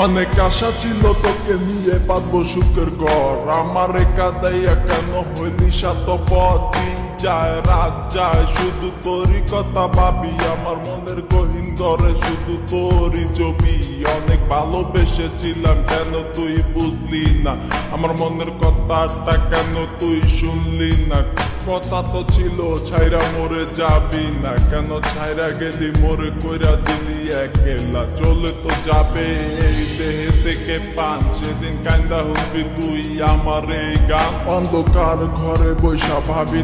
অনেক আশা ছিল তোকে নিয়ে পাতবো সুখের ঘর, আমার কাদাইয়া কেন হইলি সাতপথ। দিন যায় রাত যায় শুধু তোরই কথা ভাবি, আমার মনের গহীন ঘরে শুধু তোরই ছবি। অনেক ভালোবেসেছিলাম কেন তুই বুঝলি না, আমার মনের কথাটা কেন তুই শুনলি না। কথা তো ছিল ছাইরা মরে যাবি না, কেন ছাইরা গেলি মোরে কইরা দিলি একলা। চলে তো যাবে এই দেহে থেকে পান, সেদিন কান্দা হুনবি তুই আমার এই গান। অন্ধকার ঘরে বৈশা ভাবি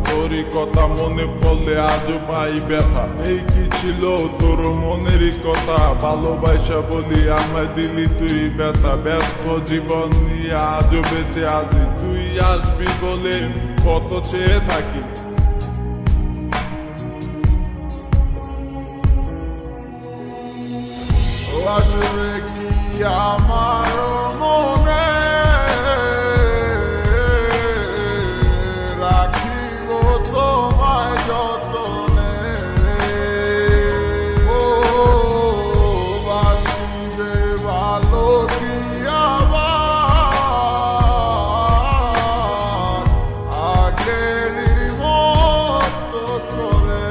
তোরই কথা মনে পড়লে আজও পাই ব্যথা। এই কি ছিল তোর মনেরই কথা, ভালোবাসা বলি আমায় দিলি তুই ব্যথা। ব্যর্থ জীবন নিয়ে আজও বেঁচে আছি, তুই আসবি বলে কত চেয়ে থাকি। আসবে কি আমার মনে, রাখিব তোমায় যতনে। ও বাসিবে ভালো কি আবার আগেরই মতো করে।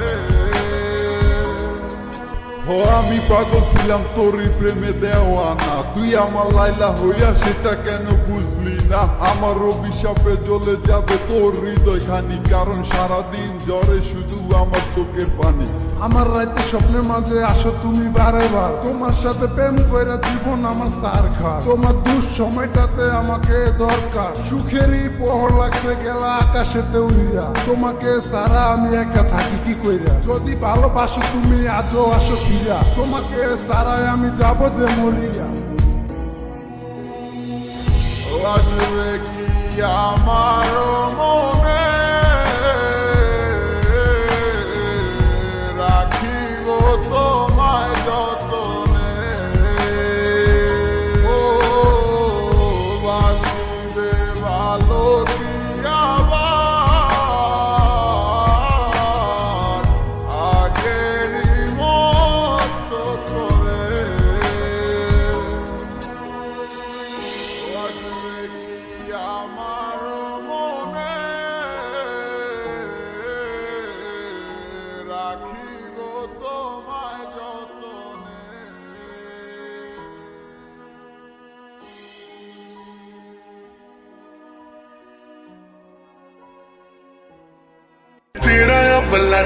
ও আমি পাগল ছিলাম তোরই প্রেমে দেওয়ানা, তুই আমার লাইলা হইয়া সেটা কেন বুঝলি না। আমার অভিশাপে জ্বলে যাবে তোর হৃদয় খানি, কারণ সারাদিন জ্বরে শুধু আমার চোখের পানি। আমার রাতে স্বপ্নের মাঝে আসো তুমি বারে বার, তোমার সাথে প্রেম কইরা জীবন আমার সার খা। তোমার দুঃসময়টাতে আমাকে দরকার, সুখেরই পহর লাগছে গেলা আকাশেতে উড়িয়া। তোমাকে সারা আমি একা থাকি কি কইরা, যদি ভালোবাসো তুমি আজও আসো ফিরা। তোমাকে সারাই আমি যাব যে মরিয়া। আসবে কি আমার মনে, রাখিব তোমায় যতনে। ও বাসিবে ভালো কি আবার আগেরই মতো করে। আসবে কি আমার মনে, রাখিব তো